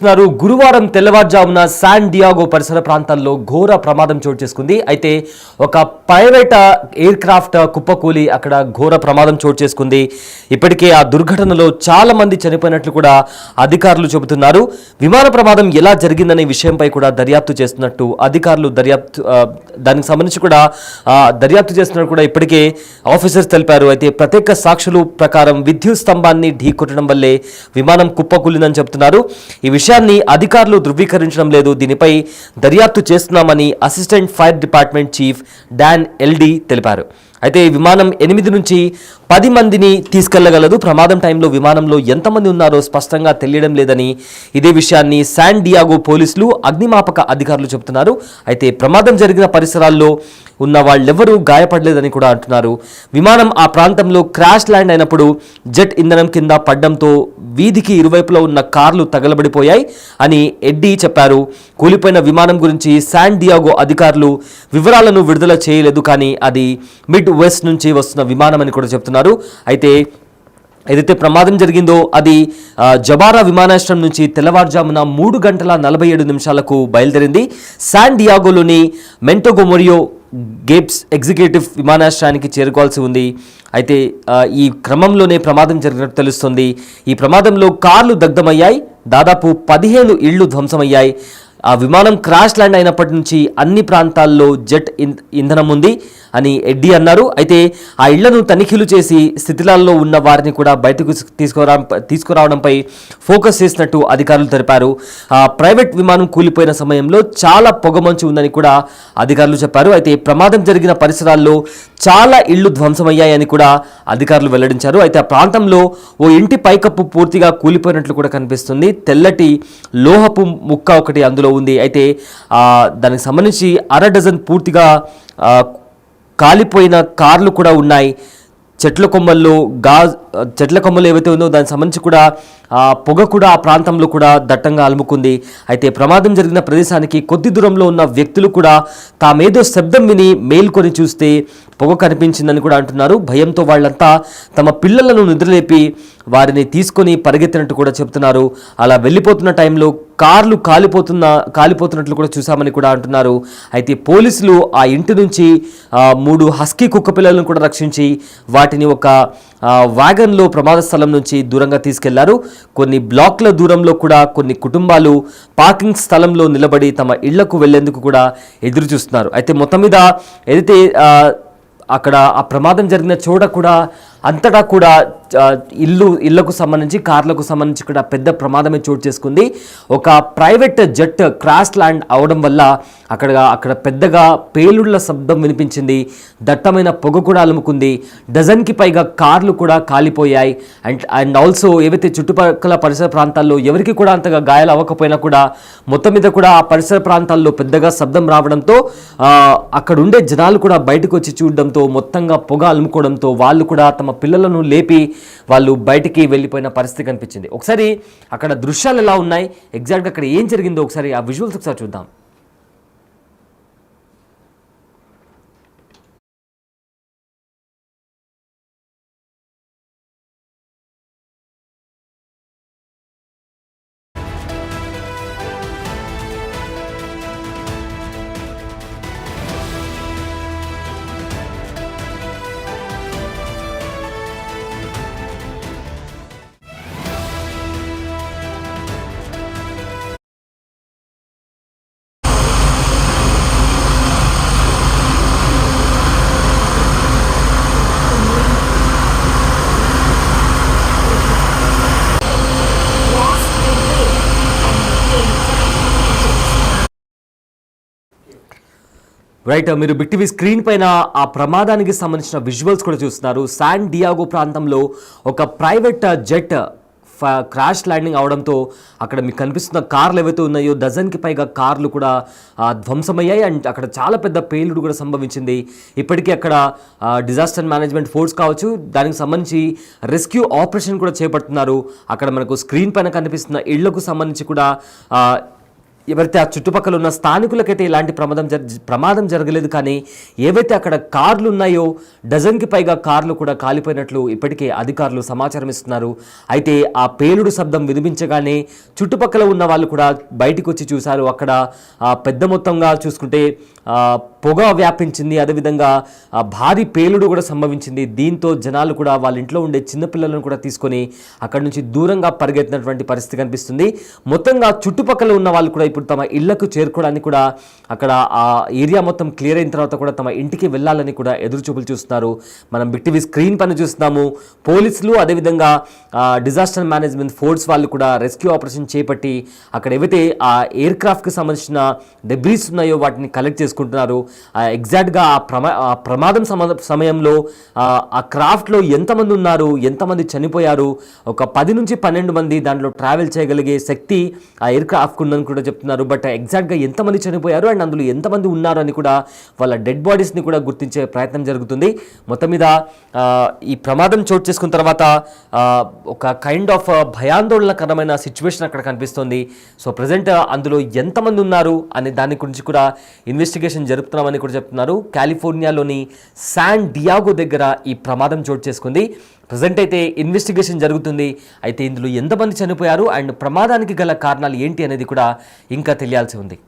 చూస్తున్నారు. గురువారం తెల్లవారుజామున శాన్ డియాగో పరిసర ప్రాంతాల్లో ఘోర ప్రమాదం చోటు చేసుకుంది. అయితే ఒక ప్రైవేట్ ఎయిర్ క్రాఫ్ట్ కుప్పకూలి అక్కడ ఘోర ప్రమాదం చోటు చేసుకుంది. ఇప్పటికే ఆ దుర్ఘటనలో చాలా మంది చనిపోయినట్లు కూడా అధికారులు చెబుతున్నారు. విమాన ప్రమాదం ఎలా జరిగిందనే విషయంపై కూడా దర్యాప్తు చేస్తున్నట్టు అధికారులు దానికి సంబంధించి కూడా దర్యాప్తు చేస్తున్నట్టు కూడా ఇప్పటికే ఆఫీసర్స్ తెలిపారు. అయితే ప్రత్యేక సాక్షులు ప్రకారం విద్యుత్ స్తంభాన్ని ఢీకొట్టడం వల్లే విమానం కుప్పకూలిందని చెబుతున్నారు. ఈ విషయాన్ని అధికారులు ధృవీకరించడం లేదు. దీనిపై దర్యాప్తు చేస్తున్నామని అసిస్టెంట్ ఫైర్ డిపార్ట్మెంట్ చీఫ్ డాన్ ఎల్డి తెలిపారు. అయితే ఈ విమానం 8 నుంచి 10 మందిని తీసుకెళ్లగలదు. ప్రమాదం టైంలో విమానంలో ఎంతమంది ఉన్నారో స్పష్టంగా తెలియడం లేదని ఇదే విషయాన్ని శాన్ డియాగో పోలీసులు అగ్నిమాపక అధికారులు చెబుతున్నారు. అయితే ప్రమాదం జరిగిన పరిసరాల్లో ఉన్న వాళ్ళెవరూ గాయపడలేదని కూడా అంటున్నారు. విమానం ఆ ప్రాంతంలో క్రాష్ ల్యాండ్ అయినప్పుడు జెట్ ఇంధనం కింద పడ్డంతో వీధికి ఇరువైపులా ఉన్న కార్లు తగలబడిపోయాయి అని ఎడ్డీ చెప్పారు. కూలిపోయిన విమానం గురించి శాన్ డియాగో అధికారులు వివరాలను విడుదల చేయలేదు, కానీ అది మిడ్ వెస్ట్ నుంచి వస్తున్న విమానం అని కూడా చెప్తున్నారు. అయితే ఏదైతే ప్రమాదం జరిగిందో అది జబారా విమానాశ్రయం నుంచి తెల్లవారుజామున 3:47 బయలుదేరింది. శాన్ డియాగోలోని మెంటోగోమోరియో గేబ్స్ ఎగ్జిక్యూటివ్ విమానాశ్రయానికి చేరుకోవాల్సి ఉంది. అయితే ఈ క్రమంలోనే ప్రమాదం జరిగినట్టు తెలుస్తుంది. ఈ ప్రమాదంలో కార్లు దగ్ధమయ్యాయి. దాదాపు 15 ఇళ్లు ధ్వంసమయ్యాయి. ఆ విమానం క్రాష్ ల్యాండ్ అయినప్పటి నుంచి అన్ని ప్రాంతాల్లో జెట్ ఇంధనం ఉంది అని ఎడ్డీ అన్నారు. అయితే ఆ ఇళ్లను తనిఖీలు చేసి స్థితిలాల్లో ఉన్న వారిని కూడా బయటకు తీసుకురావడంపై ఫోకస్ చేసినట్టు అధికారులు తెలిపారు. ప్రైవేట్ విమానం కూలిపోయిన సమయంలో చాలా పొగమంచు ఉందని కూడా అధికారులు చెప్పారు. అయితే ప్రమాదం జరిగిన పరిసరాల్లో చాలా ఇళ్లు ధ్వంసమయ్యాయని కూడా అధికారులు వెల్లడించారు. అయితే ఆ ప్రాంతంలో ఓ ఇంటి పైకప్పు పూర్తిగా కూలిపోయినట్లు కూడా కనిపిస్తుంది. తెల్లటి లోహపు ముక్క ఒకటి అందులో ఉంది. అయితే దానికి సంబంధించి 1/2 డజన్ పూర్తిగా కాలిపోయిన కార్లు కూడా ఉన్నాయి. చెట్ల కొమ్మలు ఏవైతే ఉందో దానికి సంబంధించి కూడా పొగ కూడా ఆ ప్రాంతంలో కూడా దట్టంగా అలుముకుంది. అయితే ప్రమాదం జరిగిన ప్రదేశానికి కొద్ది దూరంలో ఉన్న వ్యక్తులు కూడా తామేదో శబ్దం విని మేల్కొని చూస్తే పొగ కనిపించిందని కూడా అంటున్నారు. భయంతో వాళ్ళంతా తమ పిల్లలను నిద్రలేపి వారిని తీసుకొని పరిగెత్తినట్టు కూడా చెప్తున్నారు. అలా వెళ్ళిపోతున్న టైంలో కార్లు కాలిపోతున్నట్లు కూడా చూసామని కూడా అంటున్నారు. అయితే పోలీసులు ఆ ఇంటి నుంచి 3 హస్కీ కుక్క పిల్లలను కూడా రక్షించి వాటిని ఒక వ్యాగన్లో ప్రమాద స్థలం నుంచి దూరంగా తీసుకెళ్లారు. కొన్ని బ్లాక్ల దూరంలో కూడా కొన్ని కుటుంబాలు పార్కింగ్ స్థలంలో నిలబడి తమ ఇళ్లకు వెళ్లేందుకు కూడా ఎదురు చూస్తున్నారు. అయితే మొత్తం మీద ఏదైతే అక్కడ ఆ ప్రమాదం జరిగిన చోట కూడా అంతటా కూడా ఇళ్లకు సంబంధించి కార్లకు సంబంధించి కూడా పెద్ద ప్రమాదమే చోటు చేసుకుంది. ఒక ప్రైవేట్ జెట్ క్రాష్ ల్యాండ్ అవడం వల్ల అక్కడ పెద్దగా పేలుళ్ల శబ్దం వినిపించింది. దట్టమైన పొగ కూడా అలుముకుంది. డజన్కి పైగా కార్లు కూడా కాలిపోయాయి. అండ్ ఆల్సో ఏవైతే చుట్టుపక్కల పరిసర ప్రాంతాల్లో ఎవరికి కూడా అంతగా గాయాలు అవ్వకపోయినా కూడా మొత్తం మీద కూడా ఆ పరిసర ప్రాంతాల్లో పెద్దగా శబ్దం రావడంతో అక్కడ ఉండే జనాలు కూడా బయటకు వచ్చి చూడడంతో మొత్తంగా పొగ అలుముకోవడంతో వాళ్ళు కూడా తమ పిల్లలను లేపి వాళ్ళు బయటికి వెళ్ళిపోయిన పరిస్థితి కనిపించింది. ఒకసారి అక్కడ దృశ్యాలు ఎలా ఉన్నాయి, ఎగ్జాక్ట్గా అక్కడ ఏం జరిగిందో ఒకసారి ఆ విజువల్స్ ఒకసారి చూద్దాం. రైట్, మీరు బిగ్ టీవీ స్క్రీన్ పైన ఆ ప్రమాదానికి సంబంధించిన విజువల్స్ కూడా చూస్తున్నారు. శాన్ డియాగో ప్రాంతంలో ఒక ప్రైవేట్ జెట్ క్రాష్ ల్యాండింగ్ అవడంతో అక్కడ మీకు కనిపిస్తున్న కార్లు ఏవైతే ఉన్నాయో డజన్కి పైగా కార్లు కూడా ధ్వంసమయ్యాయి. అండ్ అక్కడ చాలా పెద్ద పేలుడు కూడా సంభవించింది. ఇప్పటికీ అక్కడ డిజాస్టర్ మేనేజ్మెంట్ ఫోర్స్ కావచ్చు, దానికి సంబంధించి రెస్క్యూ ఆపరేషన్ కూడా చేపడుతున్నారు. అక్కడ మనకు స్క్రీన్ పైన కనిపిస్తున్న ఇళ్లకు సంబంధించి కూడా ఎవరైతే ఆ చుట్టుపక్కల ఉన్న స్థానికులకైతే ఇలాంటి ప్రమాదం జరగలేదు, కానీ ఏవైతే అక్కడ కార్లు ఉన్నాయో డజన్కి పైగా కార్లు కూడా కాలిపోయినట్లు ఇప్పటికే అధికారులు సమాచారం ఇస్తున్నారు. అయితే ఆ పేలుడు శబ్దం వినిపించగానే చుట్టుపక్కల ఉన్న వాళ్ళు కూడా బయటికి వచ్చి చూశారు. అక్కడ పెద్ద మొత్తంగా చూసుకుంటే పొగ వ్యాపించింది, అదేవిధంగా భారీ పేలుడు కూడా సంభవించింది. దీంతో జనాలు కూడా వాళ్ళ ఇంట్లో ఉండే చిన్నపిల్లలను కూడా తీసుకొని అక్కడ నుంచి దూరంగా పరిగెత్తినటువంటి పరిస్థితి కనిపిస్తుంది. మొత్తంగా చుట్టుపక్కల ఉన్న వాళ్ళు కూడా ఇప్పుడు తమ ఇళ్లకు చేరుకోవడానికి కూడా అక్కడ ఆ ఏరియా మొత్తం క్లియర్ అయిన తర్వాత కూడా తమ ఇంటికి వెళ్ళాలని కూడా ఎదురుచూపులు చూస్తున్నారు. మనం బిగ్ టీవీ స్క్రీన్ పైన చూస్తున్నాము. పోలీసులు అదేవిధంగా డిజాస్టర్ మేనేజ్మెంట్ ఫోర్స్ వాళ్ళు కూడా రెస్క్యూ ఆపరేషన్ చేపట్టి అక్కడ ఏవైతే ఆ ఎయిర్ క్రాఫ్ట్కి సంబంధించిన డెబ్రీస్ ఉన్నాయో వాటిని కలెక్ట్ చేసుకుంటున్నారు. ఎగ్జాక్ట్గా ఆ ప్రమాదం సమయంలో ఆ క్రాఫ్ట్లో ఎంతమంది ఉన్నారు, ఎంతమంది చనిపోయారు, ఒక 10 నుంచి 12 మంది దాంట్లో ట్రావెల్ చేయగలిగే శక్తి ఆ ఎయిర్ క్రాఫ్ట్ ఉందని కూడా చెప్తున్నారు. బట్ ఎగ్జాక్ట్గా ఎంతమంది చనిపోయారు అండ్ అందులో ఎంతమంది ఉన్నారు అని కూడా వాళ్ళ డెడ్ బాడీస్ని కూడా గుర్తించే ప్రయత్నం జరుగుతుంది. మొత్తం మీద ఈ ప్రమాదం చోటు చేసుకున్న తర్వాత ఒక కైండ్ ఆఫ్ భయాందోళనకరమైన సిచ్యువేషన్ అక్కడ కనిపిస్తుంది. సో ప్రజెంట్ అందులో ఎంతమంది ఉన్నారు అనే దాని గురించి కూడా ఇన్వెస్టిగేషన్ జరుపుతున్నామని కూడా చెప్తున్నారు. కాలిఫోర్నియాలోని శాన్ డియాగో దగ్గర ఈ ప్రమాదం చోటు చేసుకుంది. ప్రజెంట్ అయితే ఇన్వెస్టిగేషన్ జరుగుతుంది. అయితే ఇందులో ఎంతమంది చనిపోయారు అండ్ ప్రమాదానికి గల కారణాలు ఏంటి అనేది కూడా ఇంకా తెలియాల్సి ఉంది.